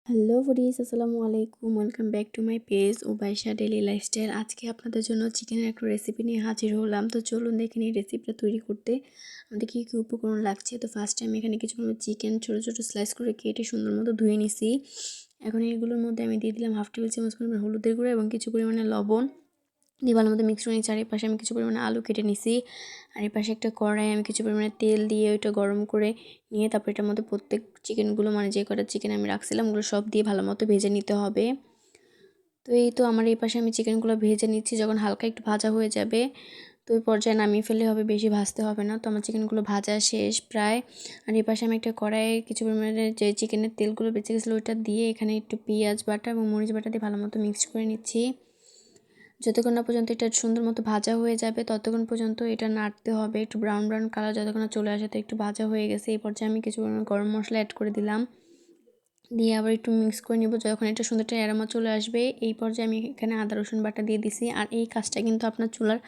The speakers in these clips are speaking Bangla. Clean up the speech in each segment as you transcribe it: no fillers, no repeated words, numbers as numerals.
হ্যালো ফুডিজ, আসসালামু আলাইকুম। Welcome back to my page Ubaisha daily lifestyle. আজকে আপনাদের জন্য চিকেনের একটা রেসিপি নিয়ে হাজির হলাম। তো চলুন দেখে নিই রেসিপিটা তৈরি করতে আমাদের কী কী উপকরণ লাগছে। তো ফার্স্ট টাইম এখানে কিছু চিকেন ছোটো ছোটো স্লাইস করে কেটে সুন্দর মতো ধুয়ে নিছি। এখন এগুলোর মধ্যে আমি দিয়ে দিলাম 1/2 টেবিল চামচ পরিমাণ হলুদের গুঁড়ো এবং কিছু পরিমাণে লবণ দিয়ে ভালো মতো মিক্স করে নিচ্ছি। আর এই পাশে আমি কিছু পরিমাণে আলু কেটে নিছি। আর এই পাশে একটা কড়াই আমি কিছু পরিমাণে তেল দিয়ে ওইটা গরম করে নিয়ে তারপর এটার মধ্যে প্রত্যেক চিকেনগুলো যে কটা চিকেন আমি রাখছিলাম ওগুলো সব দিয়ে ভালো মতো ভেজে নিতে হবে। তো এই তো আমার এই পাশে আমি চিকেনগুলো ভেজে নিচ্ছি। যখন হালকা একটু ভাজা হয়ে যাবে তো ওই পর্যায়ে নামিয়ে ফেলে হবে, বেশি ভাজতে হবে না। তো আমার চিকেনগুলো ভাজা শেষ প্রায়। আর এই পাশে আমি একটা কড়াইয়ে কিছু পরিমাণে যে চিকেনের তেলগুলো বেঁচে গেছিলো ওইটা দিয়ে এখানে একটু পেঁয়াজ বাটা এবং মরিচ বাটা দিয়ে ভালো মতো মিক্স করে নিচ্ছি। যতক্ষণ না পর্যন্ত এটা সুন্দর মতো ভাজা হয়ে যাবে ততক্ষণ পর্যন্ত এটা নাড়তে হবে। একটু ব্রাউন ব্রাউন কালার যতক্ষণ না চলে আসে তো একটু ভাজা হয়ে গেছে। এই পর্যায়ে আমি কিছু পরিমাণ গরম মশলা অ্যাড করে দিলাম, দিয়ে আবার একটু মিক্স করে নিব। যখন এটা সুন্দর একটা অ্যারোমা চলে আসবে এই পর্যায়ে আমি এখানে আদা রসুন বাটা দিয়ে দিছি। আর এই কাজটা কিন্তু আপনার চুলার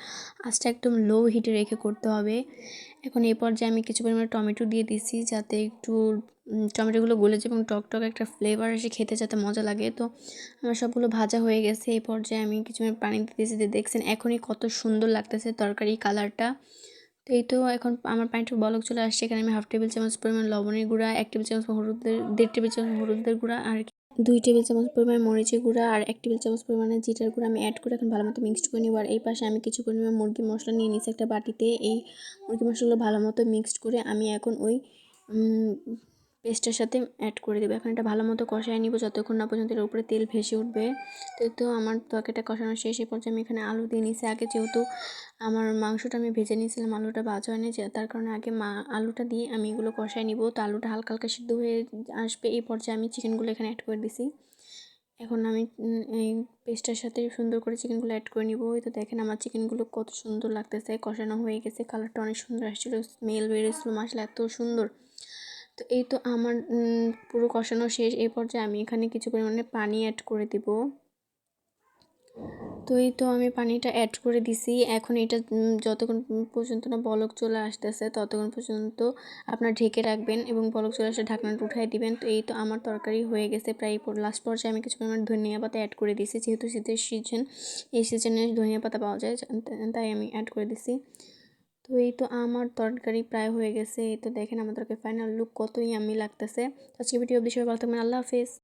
আঁচটা একদম লো হিটে রেখে করতে হবে। এখন এই পর্যায়ে আমি কিছু পরিমাণে টমেটো দিয়ে দিছি যাতে একটু টমেটোগুলো গলে যায় এবং টক টক একটা ফ্লেভার এসে খেতে যাতে মজা লাগে। তো আমার সবগুলো ভাজা হয়ে গেছে। এই পর্যায়ে আমি কিছু পানি দিতেছি, দেখছেন এখনই কত সুন্দর লাগতেছে তরকারি কালারটা। তো এই তো এখন আমার পানিটা বলক চলে আসছে। এখানে আমি 1/2 টেবিল চামচ পরিমাণ লবণের গুঁড়া, 1 টেবিল চামচ হলুদের, 1.5 টেবিল চামচ হলুদের গুঁড়া আর 2 টেবিল চামচ পরিমাণ মরিচের গুঁড়া আর 1 টেবিল চামচ পরিমাণে জিরার গুঁড়া আমি অ্যাড করে এখন ভালো মতো মিক্সড করে নিব। আর এই পাশে আমি কিছু পরিমাণ মুরগি মশলা নিয়ে নিচ্ছি একটা বাটিতে। এই মুরগি মশলাগুলো ভালো মতো মিক্সড করে আমি এখন ওই পেস্টের সাথে অ্যাড করে দেবো। এখন এটা ভালো মতো কষায় নিব যতক্ষণ না পর্যন্ত এর উপরে তেল ভেসে উঠবে। তো আমার তরকারিটা কষানো শেষ। এই পর্যায়ে আমি এখানে আলু দিয়ে নিয়েছি। আগে যেহেতু আমার মাংসটা আমি ভেজে নিয়েছিলাম, আলুটা ভাজা হয়নি, তার কারণে আগে আলুটা দিয়ে আমি এগুলো কষায় নিব। তো আলুটা হালকা হালকা সিদ্ধ হয়ে আসবে এই পর্যায়ে আমি চিকেনগুলো এখানে অ্যাড করে দিছি। এখন আমি এই পেস্টের সাথে সুন্দর করে চিকেনগুলো অ্যাড করে নিব। তো দেখেন আমার চিকেনগুলো কত সুন্দর লাগতেছে, কষানো হয়ে গেছে, কালারটা অনেক সুন্দর আসছিল, স্মেল বেরিয়েছিল, মশলা এত সুন্দর। তো এই তো আমার পুরো কষানো শেষ। এই পর্যায়ে আমি এখানে কিছু পরিমাণে পানি অ্যাড করে দিব। তো এই তো আমি পানিটা অ্যাড করে দিছি। এখন এটা যতক্ষণ পর্যন্ত না বলক চলে আসতেছে ততক্ষণ পর্যন্ত আপনার ঢেকে রাখবেন এবং বলক চলে আসলে ঢাকনাটা উঠাই দিবেন। তো এই তো আমার তরকারি হয়ে গেছে প্রায়। লাস্ট পর্যায়ে আমি কিছু পরিমাণ ধনিয়া পাতা অ্যাড করে দিছি, যেহেতু শীতের সিজন, এই সিজনে ধনিয়া পাতা পাওয়া যায় তাই আমি অ্যাড করে দিছি। তো এই তো আমার তরকারি প্রায় হয়ে গেছে। এই তো দেখেন আমার তরকারি ফাইনাল লুক কতই আমি লাগতেছে। আজকে ভিডিও বিষয়ে ভালো থাকবেন। আল্লাহ হাফেজ।